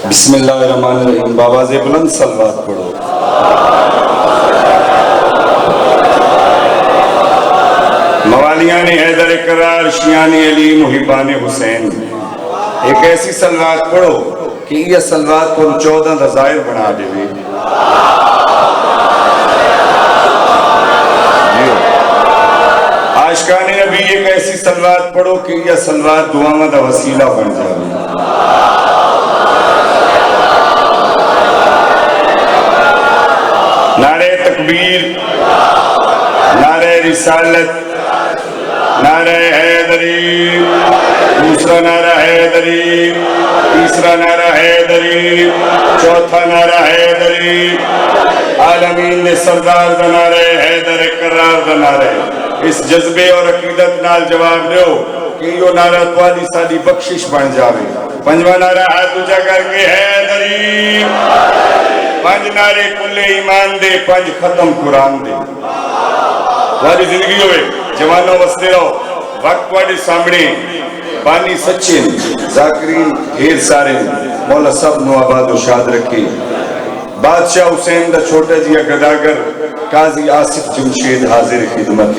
بسم اللہ الرحمن الرحیم. بابا سے بلند صلوات پڑھو. موالیان حیدر کرار شیان علی محبان حسین. ایک ایسی صلوات پڑھو کہ یہ صلوات کو 14 رضائر بنا دے. عاشقان نبی ایک ایسی صلوات پڑھو کہ یہ صلوات دعاواں دا وسیلہ بن جائے. نعرہ تکبیر، نعرہ رسالت، نعرہ حیدری، دوسرا نعرہ حیدری، تیسرا نعرہ حیدری، چوتھا نعرہ حیدری. عالمین نے سردار دا نعرہ حیدر کرار دا نعرہ. اس جذبے اور عقیدت نال جواب دیو کہ یہ نعرہ تواڈی ساری بخشش بن جاوے. پنجواں نعرہ ہاتھ اونچا کر کے حیدری. 5 نعرے کلے ایمان دے، 5 ختم قرآن دے. تواڈی زندگی ہوئے جوانوں وستے رہو. وقت تواڈے سامنے بانی سچے ذاکرین ڈھیر سارے. مولا سب نو آباد و شاد رکھے. بادشاہ حسین دا چھوٹا جیا گداگر قاضی آصف جمشید حاضر خدمت.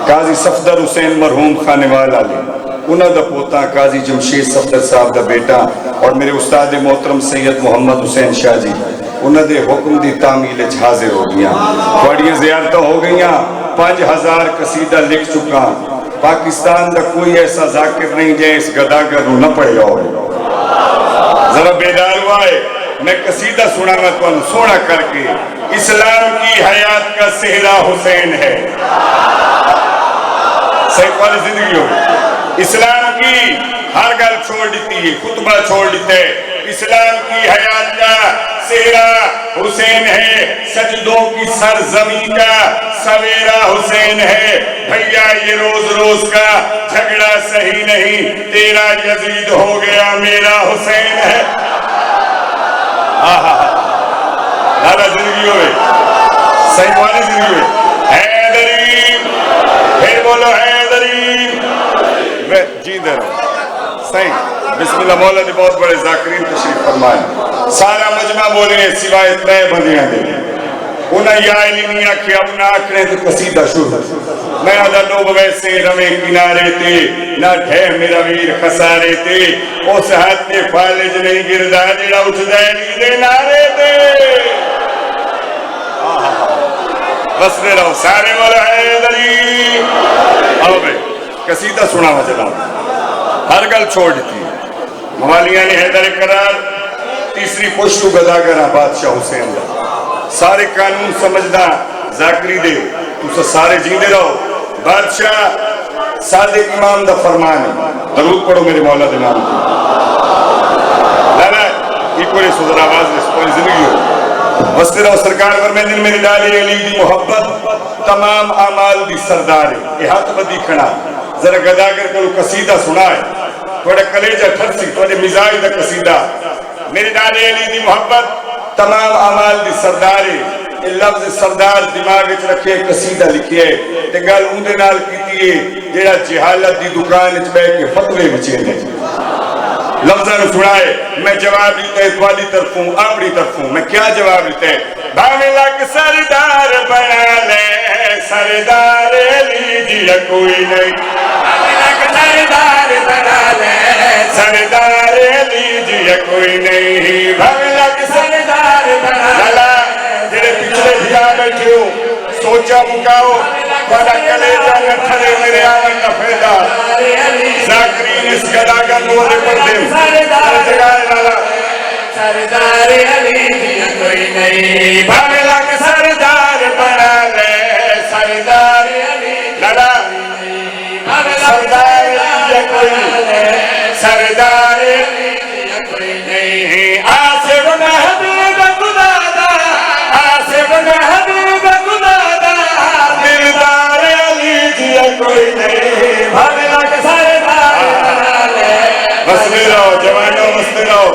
قاضی صفدر حسین مرحوم خانوال علی، انہاں دا پوتا قاضی جمشید صفدر صاحب دا بیٹا اور میرے استاد محترم سید محمد حسین شاہ جی انہاں دے حکم دی تعمیل حاضر ہو گیا. بڑیاں زیارتیں ہو گئیاں. 5000 قصیدہ لکھ چکا. پاکستان دا کوئی ایسا ذاکر نہیں جائے اس گداگر نہ پڑھے ہو. ذرا بیدار ہوا ہے. میں قصیدہ سنا گا تو سونا کر کے. اسلام کی حیات کا صحرا حسین ہے. صحیح والی زندگی ہو. اسلام کی ہر گل چھوڑ دیتی ہے، خطبہ چھوڑ دیتے. اسلام کی حیات کا صحرا حسین ہے. سجدوں کی سرزمین کا سویرا حسین ہے. بھیا یہ روز روز کا جھگڑا صحیح نہیں، تیرا یزید ہو گیا میرا حسین ہے. دادا زندگی ہوئے صحیح والی زندگی ہوئے. حیدری، پھر بولو حیدری. جی در صحیح. بسم اللہ. مولا نے بہت بڑے ذاکرین تشریف فرمائے. سارا مجمع بولے ہیں سوائے 3 بندیاں دے. انہاں یا علمی آکھیا انہاں آکھنے تو قصیدہ شروع. میں آدھا ڈوب ویسے روے کنارے تے، نہ ڈھے میرا ویر خسارے تے. اس ہاتھ نے فالج نہیں گردا جڑا اٹھدا ہے نیدے نارے تے. بستے رہو سارے بولو حیدری. آؤ بھائی قصیدہ سنا ہوا چلا. ہر گل چھوڑ دیتی. موالیاں نے حیدر کرار تیسری پشتو گداگرہ بادشاہ حسین دا. سارے قانون سمجھدا ذاکری دے تو سارے جیندے رہو. بادشاہ صادق امام دا فرمان ہے. درود پڑھو میرے مولا دے نام کی. لالا یہ کوئی صدر آواز ہے کوئی زندگی ہو. وستے رہو سرکار ورمین دن میری ڈالی علی دی محبت تمام اعمال دی سردار ہے. ہاتھ بدی کھڑا ذرا گداگر کو قصیدہ سنا ہے. تھوڑا کلیجہ ٹھرسی تھوڑے مزاج دا قصیدہ. میری ڈالی علی دی محبت تمام اعمال دی سردار ہے. یہ لفظ سردار دماغ وچ رکھے قصیدہ لکھے تے گل اون دے نال کیتی ہے جیڑا جہالت دی دکان وچ بیٹھ کے فتوے وچے نے. لفظاں نوں سنائے. میں جواب دیتا ہے تواڈی طرفوں اپنی طرفوں. میں کیا جواب دیتا ہے؟ بھاویں لک سردار بنا لے سردار علی جی کوئی نہیں. بھاویں لک سردار بنا لے سردار علی جی کوئی نہیں. بھاویں لک سردار بنا لے. جڑے پچھلے بھیا بیٹھے ہو سوچا مکاؤ تھوڑا کلیجہ نہ ٹھرے میرے آمن نہ فیدا. ذاکرین اس گداگر نورے پر دے جگائے لالا. سردار علی جی کوئی نہیں. بھاویں لک سردار بنا لے سردار علی لالا. سردار علی کوئی نہیں. سردار علی کوئی نہیں. آصف محبوب خدا دا آصف محبوب خدا دا دلدار علی جی کوئی نہیں. بھاویں لک سردار بنا لے. بستے رہو جوانوں بستے رہو.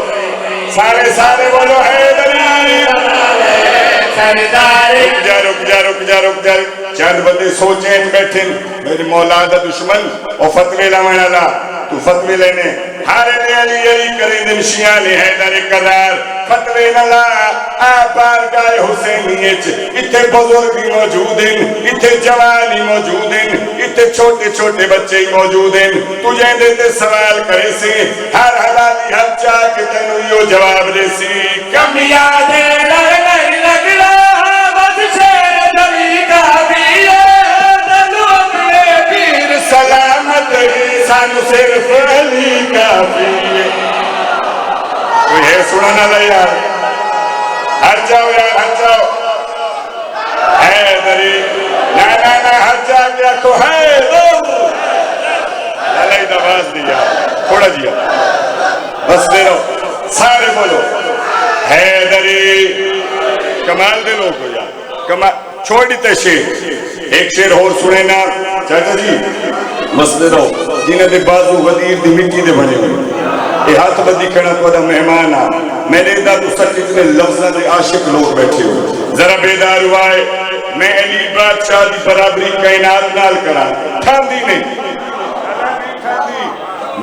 سارے سارے بولو حیدری. رک جا رک جا رک جا رک جا. چند بندے کوئی سوچیں بیٹھیں میرے مولا دا دشمن اور فتوی لمن اللہ تو فتوی لینے ہارے نے علی علی کریں دمشیاں نے حیدر قرار فتوی نلا آبار گائے حسینیت اتھے بزرگی موجود ہیں اتھے جوانی موجود ہیں اتھے چھوٹے چھوٹے بچے موجود ہیں تجھے دیتے سوال کرے سی ہر حلالی ہر چاہ کے تینو یو جواب دے سی کم یاد ہے لگڑا بس شیر نبی کا بھی دلو اپنے پیر سلامت سانو صرف علی کافی ہے کوئی ہے سنانا لے یار ہٹ جاؤ یار ہٹ جاؤ حیدری نا ہٹ جا کے آکھو حیدر للائی دواز دیا تھوڑا دیا بس دے رہو سارے بولو حیدری کمال دے لوگ ہو یار کمال چھوڑ دیتے شیر ایک شیر اور سنے نا چاہتا جی مسئلے رہو جنہیں دے بازو غدیر دی مٹی دے بنے ہوئے یہ ہاتھ بدی کھڑا تو دا مہمان آ میں نے دا تو سر کتنے لفظہ دے عاشق لوگ بیٹھے ہوئے ذرا بیدار ہوا ہے میں علی بادشاہ دی برابری کائنات نال کرا ٹھان دی نہیں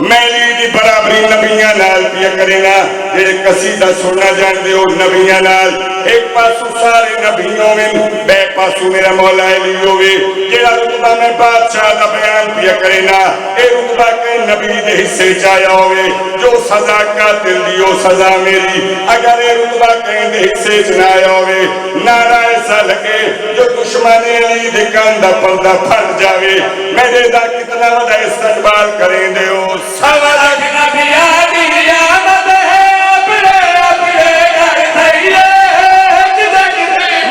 میں علی دی برابری نبیاں نال پیا کرینا جیڑے قصیدہ سننا جان دے اور نبیاں نال ایک پاسو سارے نبیوں میں بے پاسو میرا مولا علی ہوئے جیڑا رتبہ میں بادشاہ دا بیان پیا کرینا اے رتبہ کے نبی دے حصے چایا ہوئے جو سزا قاتل دیو سزا میری اگر اے رتبہ کہیں دے حصے چنایا ہوئے نعرہ ایسا لگے جو دشمن علی دے کاندہ پردہ پھٹ جاوے میرے دا کتنا وڈا استقبال کریں دے ہو سوالک نبی آدھی آمد ہے اپنے اپنے گھر تھئیے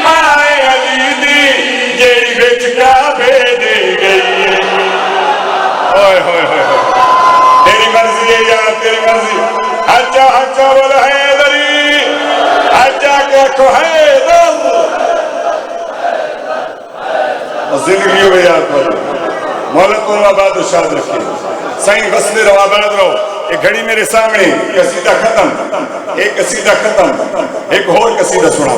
مائے علی دی جیڑی بچ کعبے دے گئی ہے اوئے ہوئے ہوئے تیری مرضی ہے یا تیری مرضی ہچا بولا حیدری ہچا کے کو حیدر زندگی ہوئے یاد پر مولت کو آباد و شاد رکھے سائن غسل رو آباد رو ایک گھڑی میرے سامنے قصیدہ ختم ایک قصیدہ ختم ایک اور قصیدہ سنا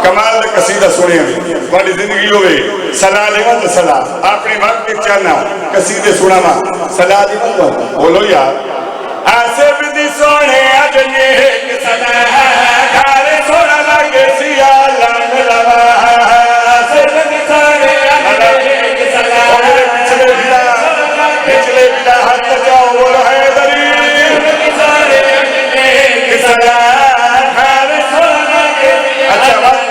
کمال قصیدہ سنے ہمیں بڑی زندگی ہوئے صلاح لیوان صلاح اپنے وقت ایک چاہنا قصیدہ سنا ماں صلاح لیوان بولو یار آصف دی سونے اجنے ایک صلاح گھارے سونا لگے سیالہ ملوا آصف دی سونے اجنے ایک صلاح میرے پچھلے بلا ہاتھ جاؤ بولو حیدری اچھا بات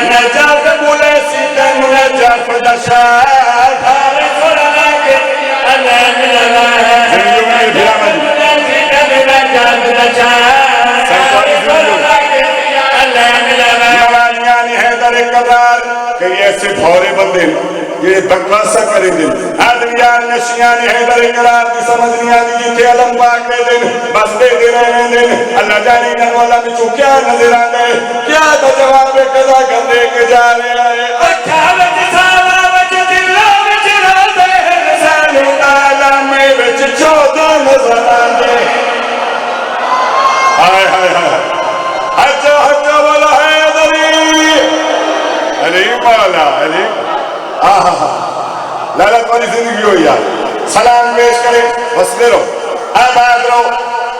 نجات بولے سیدن نجات دشاہ زندگیوں میں بھیرا مجھے حیدر قرار کہ ایسے بھورے بندے یہ بکواسا کریں دن آدمیان نشیان حیدر قرار کی سمجھ نہیں آدھی جیتے علم پاک دے دن بس دے دے رہے دن اللہ جانی ننوالا میں چو کیا نظر آنے کیا تو جواب قضا کر دے کے جا رہے آئے اٹھاوت سالہ وچ دلہ وچ رازے سانو تعالیٰ میں وچ چودہ نظر آنے آئے آئے آئے ہچا والا حیدری علی مولا علی لالت والی زندگی ہو یار سلام پیش کرے بس لے رو آباد رو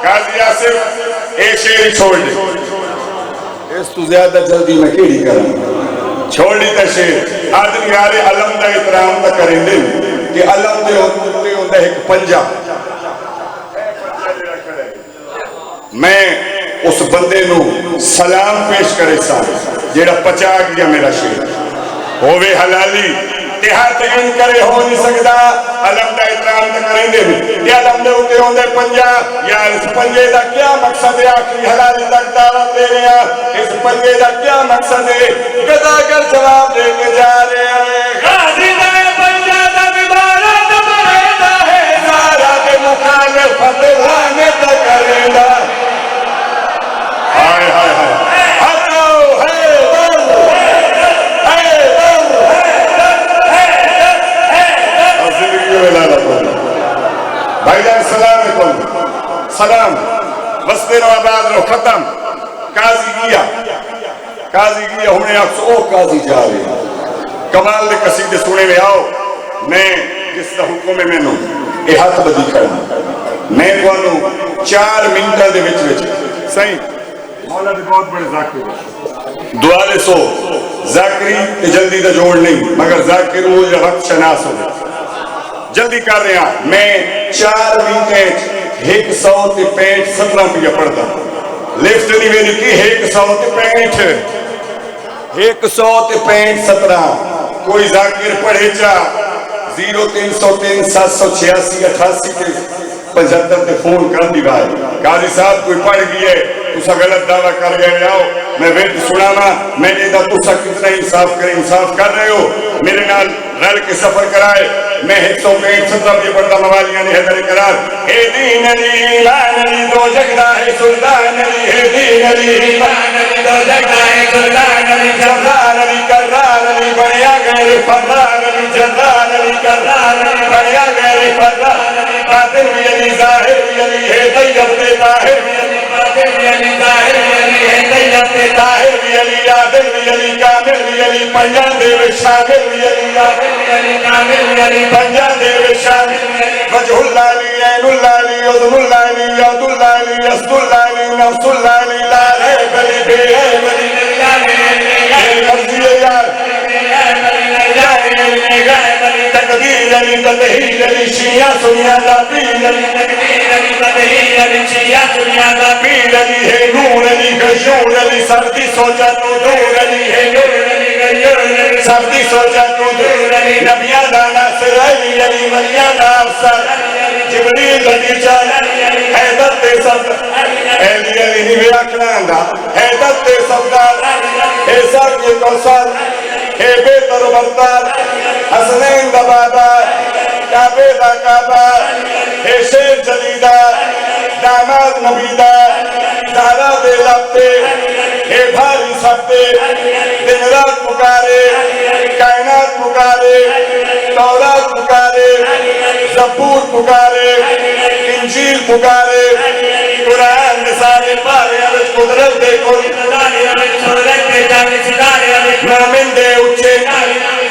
قاضی آصف ایک شیری چھوڑ دے اس تو زیادہ جلدی میں کیڑی کروں چھوڑ دیتا شیر آدمی آرے علم دا احترام دا کریں دے کہ علم دے ہوتے ایک پنجا میں اس بندے نو سلام پیش کرے سا جیڑا پچا گیا میرا شیر ہووے حلالی تیہات ان کرے ہو نہیں سکتا علم دا احترام دا کریں دے یا علم دے ہوتے ہوں دے پنجا یا اس پنجے دا کیا مقصد ہے آخری حلالی تک دعوت دے رہے ہیں اس پنجے دا کیا مقصد ہے قضا کر جواب دے کے جا رہے ہیں غازی دے پنجا دا بیمارہ دا بریدہ ہے سارا دے مخالفت لانے دا کرے دا ہائے ہائے ہائے بھائی جان سلام علیکم سلام بس دے رو آباد رو ختم قاضی گیا ہونے اکس او قاضی جا رہے کمال دے قصیدے سنے میں آؤ میں جس کا حکم ہے میں یہ ہاتھ بدی کرنا میں تھانوں 4 منٹاں دے وچ صحیح مولا دے بہت بڑے ذاکر دعا دے سو ذاکری تے جلدی دا جوڑ نہیں مگر ذاکر وہ جو وقت شناس ہو جلدی کر رہے ہیں میں 4 منٹیں 165 روپیہ پڑھتا لفٹ نہیں میری کی 165 کوئی ذاکر پڑھے چا 0303 786 88 کے 75 تے فون کر دی بھائی قاضی صاحب کوئی پڑھ گئی ہے تسا غلط دعویٰ کر گئے آؤ میں ویٹ سنانا میں نے دا تسا کتنا انصاف کرے انصاف کر رہے ہو میرے نال رل کے سفر کرائے میں 165 روپیہ پڑھتا موالیاں نے حیدر قرار اے دین علی ایمان علی دو جگدہ ہے سلطان علی اے دین علی ایمان علی دو جگدہ ہے سلطان علی جرار علی کرار علی بڑیا غیر فرار علی جرار علی کرار علی بڑیا غیر فرار علی قاتل علی ظاہر علی ہے طیب طاہر علی قاتل علی ظاہر علی ہے طیب طاہر علی عادل علی کامل علی پنجان دے شامل علی عادل علی کامل علی پنجان دے شامل وجہ اللہ علی عین اللہ علی عظم اللہ علی یاد اللہ علی اسد اللہ علی نفس اللہ علی لا غیب علی بے غیب علی مرضی یار تقدیر علی تدہیر علی شیعہ سنیا دا پیر علی تقدیر علی تدہیر علی شیعہ سنیا دا پیر علی ہے نور علی غیور علی سردی سوچا تو دور علی ہے نور علی غیور علی سردی سوچا تو دور علی نبیاں دا ناصر علی علی مریاں دا افسر جبریل علی چال حیدر تے صدر علی علی نیوے اکران دا حیدر تے صدر ایسا کی کوثر اے بہتر برتر حسنین دا بادار کعبے دا کعبہ اے شیر جلیدہ داماد نبیدہ دارا دے لپتے اے بھاری سبتے دن رات پکارے کائنات پکارے تورات پکارے زبور پکارے انجیل پکارے قرآن نسارے پارے عرض قدرت دے کل نامن دے اچھے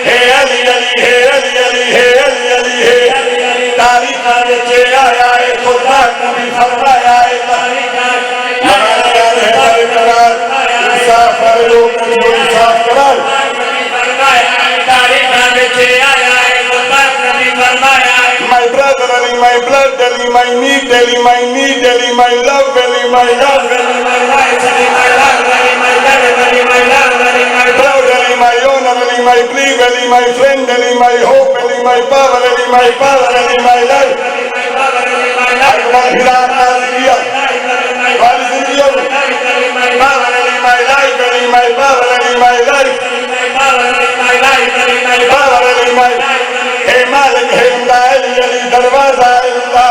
ہے علی علی ہے علی علی ہے علی علی ہے تاریخ آنے آیا ہے خدا نبی فرمایا ہے تاریخ مہاریان ہے بارے قرار انصاف بارے لوگ نبی انصاف قرار تاریخ آنے آیا ہے خدا نبی فرمایا ہے my brother Ali my blood Ali my need Ali my need Ali my love Ali my love Ali my life Ali my love Ali my love Ali my love Ali my proud Ali my honor Ali my belief Ali my friend Ali my hope Ali my power Ali my power Ali my life اکبر ہدایت نازلیہ والی زندگیوں علی my power Ali my life Ali my power Ali my life Ali my power Ali my اے مالک ہے امدہ علی علی دروازہ اللہ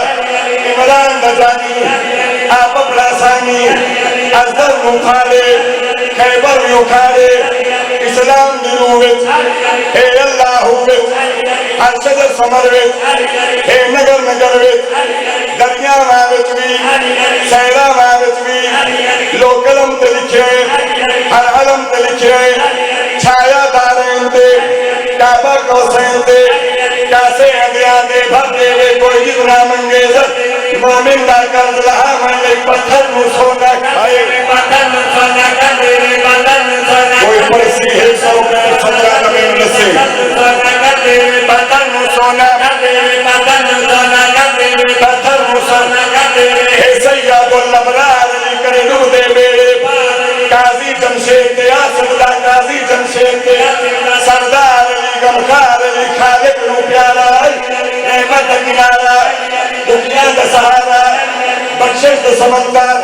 عمران دجانی آپ اپنا سانی ازدر مخالے خیبر یوکھارے اسلام دیروویت اے اللہ ہوویت الشجر سمرویت اے نگر نگرویت دریا ماویت بھی سیرہ ماویت بھی لوکلم تے لکھے ہر علم تے لکھے چھایا دارین تے کعبہ کوسین تے کاسے اندیاں دے بھر دے وے کوئی جتنا منگیزت مومن دا کرد لہا من ایک پتھر نو سونا کھائے کوئی پرسی ہے سو کر سمرا نبی نسی پتھر نو سونا پتھر نو سونا اے سید الابرار علی کرے نو دے بیڑے قاضی جمشید تے آسد دا قاضی جمشید تے سردار علی غمخار علی خالق نو پیارا احمد کنارا دنیا دا سہارا بخشش دا سمندر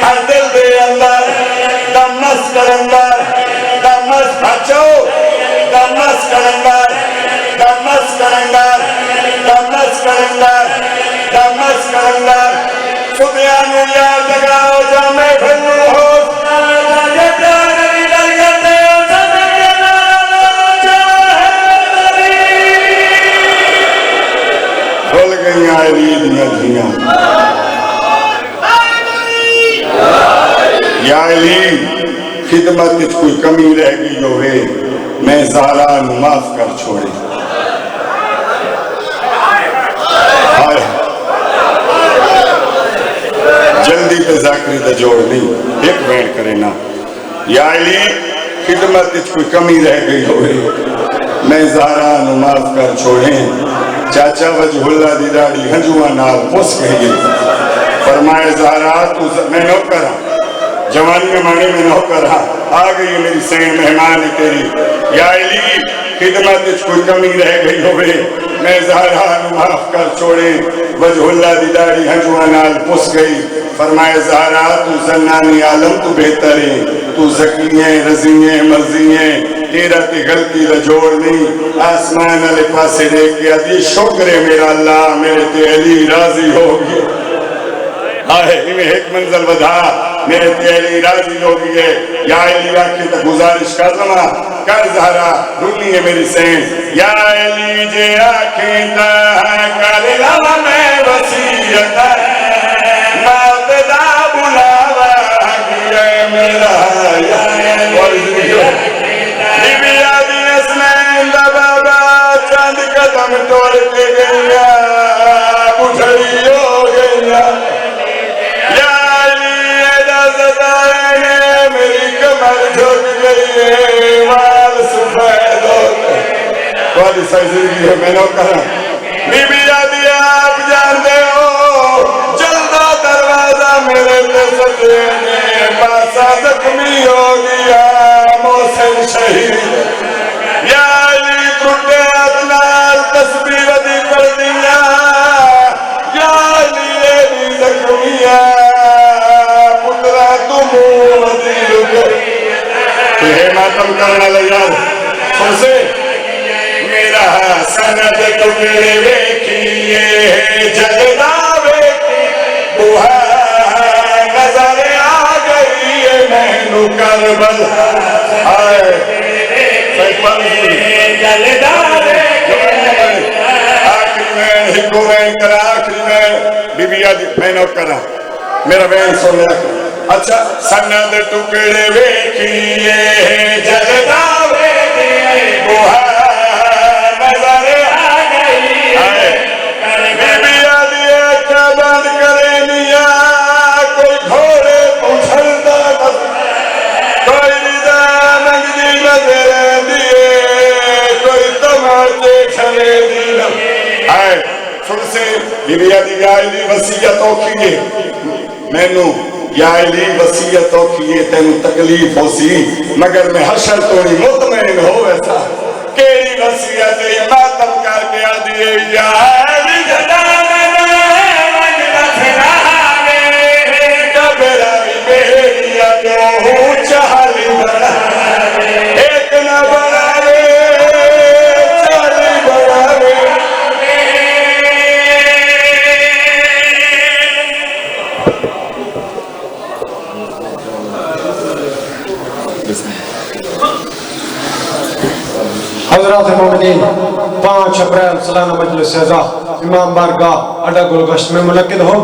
ہر دل دے اندر دمس کرندر دمس بچو دمس کرندر دمس کرندر دمس کرندر دمس کرندر سبیانو یار جگاؤ جامع بھنو ہو بھول گئی آئلی دنیا دنیا یا علی خدمت کچھ کوئی کمی رہ گئی جو ہے میں زہرا نو معاف کر چھوڑے. جلدی تے ذاکری دا جوڑ نہیں ایک بین کرے نا. یا علی خدمت اچھ کوئی کمی رہ گئی ہوئے میں زہرا نو معاف کر چھوڑیں. چاچا وجہ اللہ دی داڑی ہنجوہ نال پوس گئی. فرمائے زہرا تو میں نوکر ہاں جوانی امانے میں نوکر ہاں آ گئی میری سین مہمان تیری. یا علی خدمت اچھ کوئی کمی رہ گئی ہوئے میں زہرا نو معاف کر چھوڑیں. وجہ اللہ دی داڑی ہنجوہ نال پوس گئی. فرمائے زہرا تو زنانی عالم تو بہتر ہے تو ذکییں رضییں مرضییں تیرا تے غلطی دا جوڑ نہیں. آسمان علی پاسے دیکھ کے ادھی شکر ہے میرا اللہ میرے تے علی راضی ہوگی. آئے ہمیں ایک منزل بدھا میرے تے علی راضی ہوگی ہے. یا علی آکھیں تا گزارش کر لما کر زہرا رونی ہے میری سین. یا علی جے آکھیں تا کر لما میں وسیعت موت دا بلاوا گیا میرا. یا علی بی بی آدھی اسنین دا بابا چاند قدم توڑ کے گیا بجھڑی ہو گیا. یا علی اجازت آئے میری کمر جھک گئی ہے وال سفید ہو گئے. والی سائی زندگی ہے میں نو کرا. بی بی آدھی آپ جاندے ہو جلدہ دروازہ میرے تے سجنے پاسا زخمی ہو گیا محسن شہید. یا علی ٹوٹے اتنال تسبیح دی کر دیا. یا علی ایلی زخمیہ پترہ تمہوں مدیل کر یہ ماتم کرنا لیاد سن سے میرا سند ٹکڑے ویکھیے جگدہ ویکھی بوہا نظر آ گئی ہے مہنو کربل. آئے جگدہ آخری میں ہکو میں کرا آخری میں بی بی آدھی میں نوٹ کرا میرا بین سن لیا. اچھا سند ٹکڑے ویکھیے جگدہ ویکھی بوہا نظر آ گئی ہے. بی بی آدھی کیا بند کرے نیا کوئی گھوڑے پوچھلتا کوئی رضا نگدی نظر دیئے کوئی تماچے چھلے دینا. آئے سن سے بی بی آدھی یا علی وسیعتوں کیے میں نو یا علی وسیعتوں کیے تینو تکلیف ہو سی مگر میں حشر توڑی مطمئن ہو ویسا. کیری وسیعت ماتم کر کے آدھیے یا علی جدانا وجدہ پھراوے کبرائی بیریا کیوں چالی بڑھاوے ایک نہ بڑھاوے چالی بڑھاوے. حضرات مومنین 5 اپریل سالانہ مجلس اعزاز امام بارگاہ اڈا گلگشت میں منعقد ہو